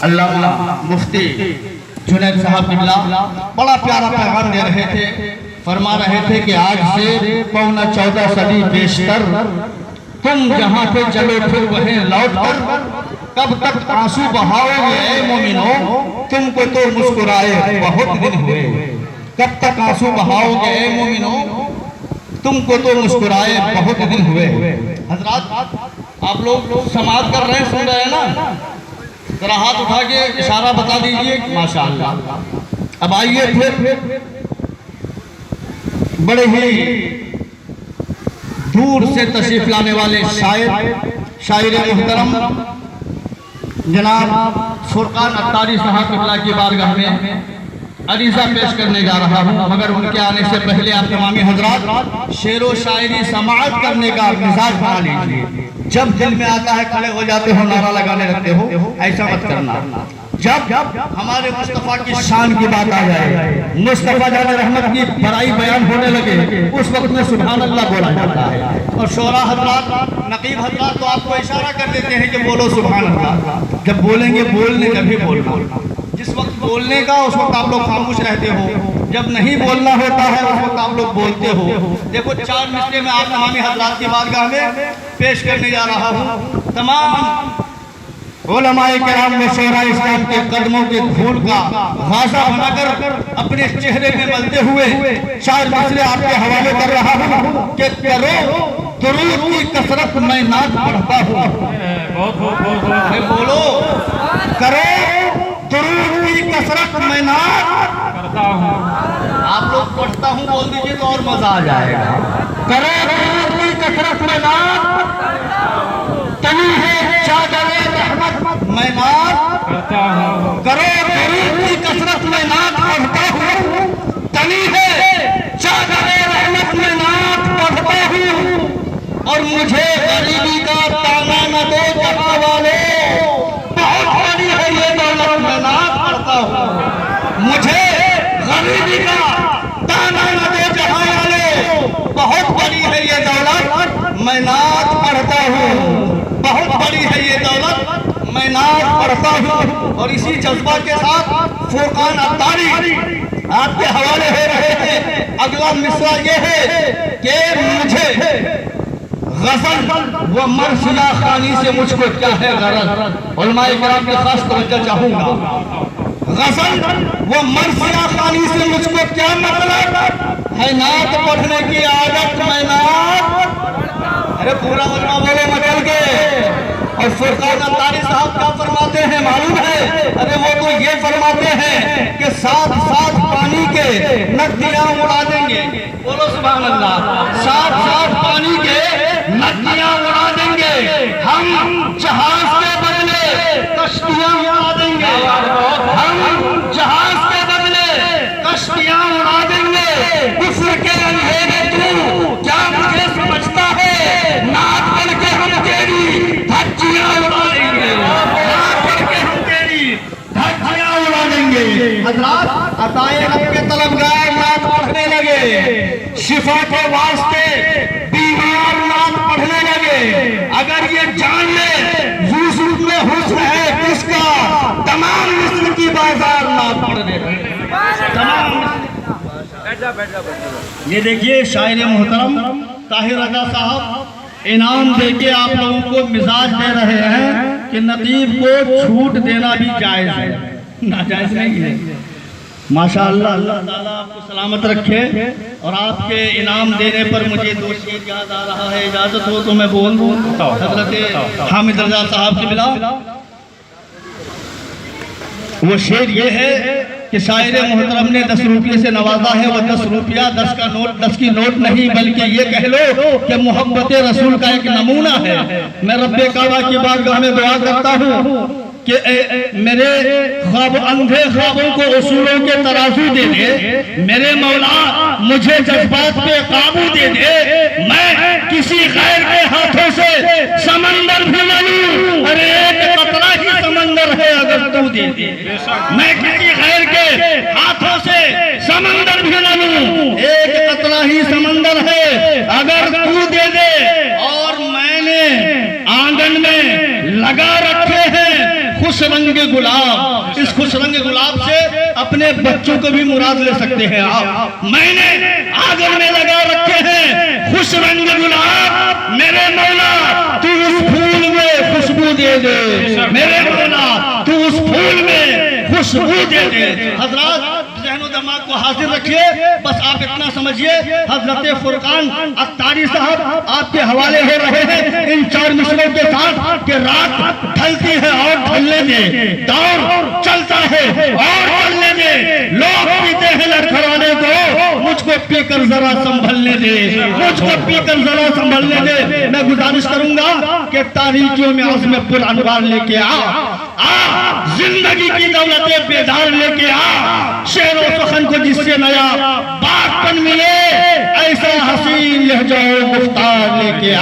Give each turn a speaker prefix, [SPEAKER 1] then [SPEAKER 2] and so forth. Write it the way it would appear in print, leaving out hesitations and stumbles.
[SPEAKER 1] अल्लामा मुफ्ती जुनैद साहब किबला बड़ा प्यारा पैगाम दे रहे थे। फरमा रहे थे कि आज से 14 सदी बेशतर तुम जहाँ पे चलो फिर वहीं लौट कर, कब तक आंसू बहाओगे ऐ मोमिनो, तुमको तो मुस्कुराए बहुत दिन हुए। कब तक आंसू बहाओगे ऐ मोमिनो, तुमको तो मुस्कुराए बहुत दिन हुए। हजरात, आप लोग समाज कर रहे हैं, सुन रहे हैं ना? जरा हाथ उठा के इशारा बता दीजिए। माशाअल्लाह। अब आइए फिर बड़े ही दूर से तशरीफ लाने वाले शायर मुहतरम जनाब फुरकान अत्तारी साहब किबला की बारगाह में अरीज़ा पेश करने जा रहा हूँ। मगर उनके आने से पहले आप तमामी हजरात शेरो शायरी समाअत करने का मिजाज बना लीजिए। जब दिल में आता है खड़े हो जाते हो, नारा लगाने लगते हो, ऐसा मत करना। जब हमारे मुस्तफ़ा की शान की बात आ जाए, मुस्तफ़ा जाने रहमत की बड़ाई बयान होने लगे, उस वक्त में सुभान अल्लाह बोला जाता है। और शोरा हजरात, नकीब हजरात तो आपको इशारा कर देते हैं कि बोलो सुभान अल्लाह। जब बोलेंगे बोलने कभी बोलना, जिस वक्त बोलने का उस वक्त आप लोग खामोश रहते हो, जब नहीं बोलना होता है उस वक्त आप लोग बोलते हो। देखो 4 मिसरे में आप तमामी हजरात की बारगाह में पेश करने जा रहा हूँ। तमाम उलमाए किराम में शोरा इस्लाम के कदमों के धूल का गाज़ा बनाकर अपने चेहरे में मलते हुए 4 मिसरे आपके हवाले कर रहा हूँ कि करो दुरूद की कसरत मैं नात पढ़ता हूँ। बोलो, करो दुरूद की कसरत मैं नात करता हूँ। आप लोग पढ़ता हूँ बोल दीजिए तो और मजा आ जाएगा। करो दुरूद की कसरत में नात, तनी है चादरे रहमत मैं नात करता हूँ। करो दुरूद की कसरत में नात पढ़ता हूँ, तनी है चादरे रहमत में नात पढ़ता हूँ। और मुझे गरीबी का ताना न दो जहाँ वाले, बहुत बड़ी है ये दौलत मैं नात पढ़ता हूँ। मुझे गरीबी का ताना न दो जहाँ वाले, बहुत बड़ी है ये दौलत मैं नात पढ़ता हूँ। बहुत बड़ी है ये दौलत मैं नात पढ़ता हूँ। और इसी जज्बा के साथ फुरकान अत्तारी आपके हवाले हो रहे हैं। अगला मिसरा ये है कि मुझे गज़ल व मरसिया खानी से मुझको क्या है गरज। उलमाए किराम के खास तवज्जो चाहूंगा। गज़ल व मरसिया खानी से मुझको क्या मतलब है, नात पढ़ने की आदत मैं नात। अरे पूरा मजमा बोले मचल के। और फुरकान अत्तारी साहब क्या फरमाते हैं मालूम है? अरे वो तो ये फरमाते हैं कि साथ साथ पानी के नदियां उड़ा देंगे। बोलो सुभान अल्लाह। साथ साथ पानी के नदियां उड़ा देंगे, हम जहाज के बदले कश्तियां उड़ा देंगे। हम जहाज के बदले कश्तियां उड़ा देंगे। कुफ्र के अंधेरे तू क्या मुझे समझता है, नात पढ़ के हम तेरी धज्जियां उड़ा देंगे। नात पढ़ के हम तेरी धज्जियां उड़ा देंगे। हजरात, अताए रब के तलबगार नात पढ़ने लगे, शिफा के वास्ते बीमार नात पढ़ने लगे। अगर ये जान ले यूसुफ में हुस्न है किसका, तमाम मिस्र की बाजार नात पढ़ने लगे। ये देखिए शायर मुहतरम ताहिर रजा साहब इनाम देके आप लोगों को मिजाज दे रहे हैं कि नकीब को छूट देना भी जायज है, नाजायज नहीं है। माशाअल्लाह, अल्लाह ताला आपको सलामत रखे। और आपके इनाम देने पर मुझे 2 शेर याद आ रहा है, इजाजत हो तो मैं बोल दूं। हजरत हामिद रजा साहब से मिला, वो शेर ये है कि शायर मुहतरम ने 10 रुपये से नवाजा है। वो 10 रुपया 10 का नोट, 10 की नोट नहीं, बल्कि ये कह लो कि मोहब्बत रसूल का एक नमूना है। मैं रब्बे काबा की बारगाह में दुआ करता हूँ कि मेरे ख्वाब, अंधे ख्वाबों को उसूलों के तराजू दे दे। मेरे मौला मुझे जज्बात पे काबू दे दे। मैं किसी गैर के हाथों से समंदर भी न लूं, अरे एक कतरा ही समंदर है अगर तू दे दे। मैं किसी गैर के हाथों से समंदर भी न लूं, एक कतरा ही समंदर है अगर तू दे दे। और मैंने आंगन में लगा रखे हैं खुश रंग रंग गुलाब, इस खुश रंग गुलाब से अपने बच्चों को भी मुराद ले सकते हैं आप। मैंने आंगन में लगा रखे हैं खुश रंग गुलाब, मेरे मौला तू उस फूल में खुशबू दे दे, मेरे मौला तू उस फूल में खुशबू दे दे। हजरत ज़हन और दिमाग को हाजिर रखिए, बस आप इतना समझिए, हजरत फुरकान अत्तारी साहब आपके हवाले हो रहे हैं इन 4 मिसरों के साथ कि रात ढलती है और ढलने दे, दौर चलता है और चलने दे, लोग पीते हैं लड़खड़ाने को, मुझको पीकर जरा संभलने दे, मुझको पीकर जरा संभलने दे। मैं गुजारिश करूंगा कि तारीखियों में आज़म पुर अनवार लेके आ जिंदगी की दौलतें बेदार लेके आ, शेर और सुखन को जिससे नया बागपन मिले, ऐसा हसीन लहजा गुफ्तार लेके आ।